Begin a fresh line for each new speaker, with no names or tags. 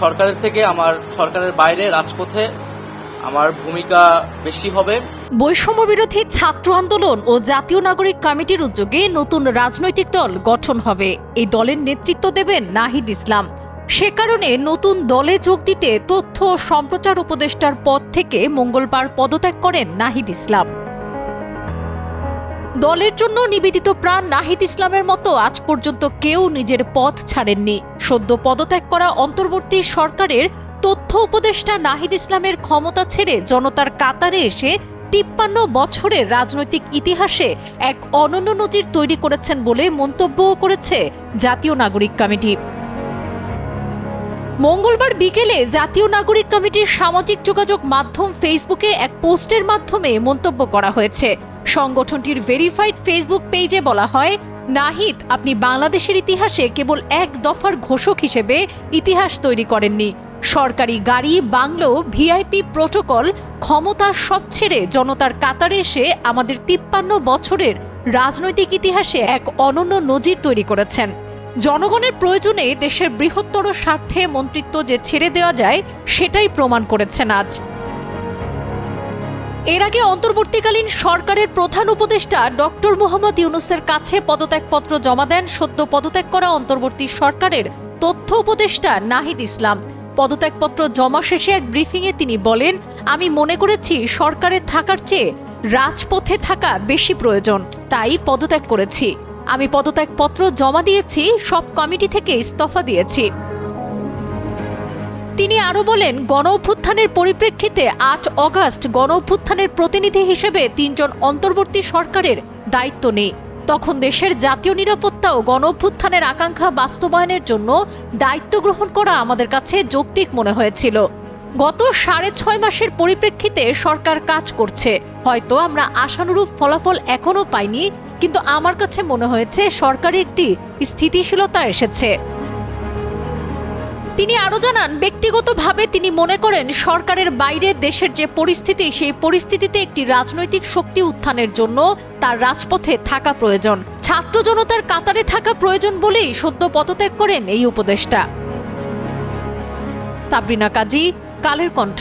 সরকারের থেকে আমার সরকারের বাইরে রাজপথে আমার ভূমিকা বেশি হবে।
বৈষম্য বিরোধী ছাত্র আন্দোলন ও জাতীয় নাগরিক কমিটির উদ্যোগে নতুন রাজনৈতিক দল গঠন হবে। এই দলের নেতৃত্ব দেবেন নাহিদ ইসলাম। সে কারণে নতুন দলে যোগ দিতে তথ্য ও সম্প্রচার উপদেষ্টার পদ থেকে মঙ্গলবার পদত্যাগ করেন নাহিদ ইসলাম। দলের জন্য নিবেদিত প্রাণ নাহিদ ইসলামের মতো আজ পর্যন্ত কেউ নিজের পথ ছাড়েননি। সদ্য পদত্যাগ করা অন্তর্বর্তী সরকারের তথ্য উপদেষ্টা নাহিদ ইসলামের ক্ষমতা ছেড়ে জনতার কাতারে এসে ৫৩ বছরের রাজনৈতিক ইতিহাসে এক অনন্য নজির তৈরি করেছেন বলে মন্তব্যও করেছে জাতীয় নাগরিক কমিটি। মঙ্গলবার বিকেলে জাতীয় নাগরিক কমিটির সামাজিক যোগাযোগ মাধ্যম ফেসবুকে এক পোস্টের মাধ্যমে মন্তব্য করা হয়েছে। সংগঠনটির ভেরিফাইড ফেসবুক পেজে বলা হয়, নাহিদ, আপনি বাংলাদেশের ইতিহাসে কেবল এক দফার ঘোষক হিসেবে ইতিহাস তৈরি করেননি। সরকারি গাড়ি, বাংলো, ভিআইপি প্রটোকল, ক্ষমতা সব ছেড়ে জনতার কাতারে এসে আমাদের ৫৩ বছরের রাজনৈতিক ইতিহাসে এক অনন্য নজির তৈরি করেছেন। জনগণের প্রয়োজনে দেশের বৃহত্তর স্বার্থে মন্ত্রিত্ব যে ছেড়ে দেওয়া যায় সেটাই প্রমাণ করেছেন আজ। এর আগে অন্তর্বর্তীকালীন সরকারের প্রধান উপদেষ্টা ডক্টর মোহাম্মদ ইউনূসের কাছে পদত্যাগপত্র জমা দেন সদ্য পদত্যাগ করা অন্তর্বর্তী সরকারের তথ্য উপদেষ্টা নাহিদ ইসলাম। পদত্যাগপত্র জমা শেষে এক ব্রিফিংয়ে তিনি বলেন, আমি মনে করেছি সরকারে থাকার চেয়ে রাজপথে থাকা বেশি প্রয়োজন, তাই পদত্যাগ করেছি। আমি পদত্যাগপত্র জমা দিয়েছি, সব কমিটি থেকে ইস্তফা দিয়েছি। তিনি আরো বলেন, গণ অভ্যুত্থানের পরিপ্রেক্ষিতে ৮ অগাস্ট গণ অভ্যুত্থানের প্রতিনিধি হিসেবে ৩ জন অন্তর্বর্তী সরকারের দায়িত্ব নেই। তখন দেশের জাতীয় নিরাপত্তা ও গণ অভ্যুত্থানের আকাঙ্ক্ষা বাস্তবায়নের জন্য দায়িত্ব গ্রহণ করা আমাদের কাছে যৌক্তিক মনে হয়েছিল। গত ৬.৫ মাসের পরিপ্রেক্ষিতে সরকার কাজ করছে। হয়তো আমরা আশানুরূপ ফলাফল এখনো পাইনি, কিন্তু আমার কাছে মনে হয়েছে সরকারে একটি স্থিতিশীলতা এসেছে। তিনি আরো জানান, ব্যক্তিগতভাবে তিনি মনে করেন সরকারের বাইরে দেশের যে পরিস্থিতি, সেই পরিস্থিতিতে একটি রাজনৈতিক শক্তি উত্থানের জন্য তার রাজপথে থাকা প্রয়োজন। ছাত্র জনতার কাতারে থাকা প্রয়োজন বলেই সদ্য পদত্যাগ করেন এই উপদেষ্টা। সাবরিনা কাজী, কালের কণ্ঠ।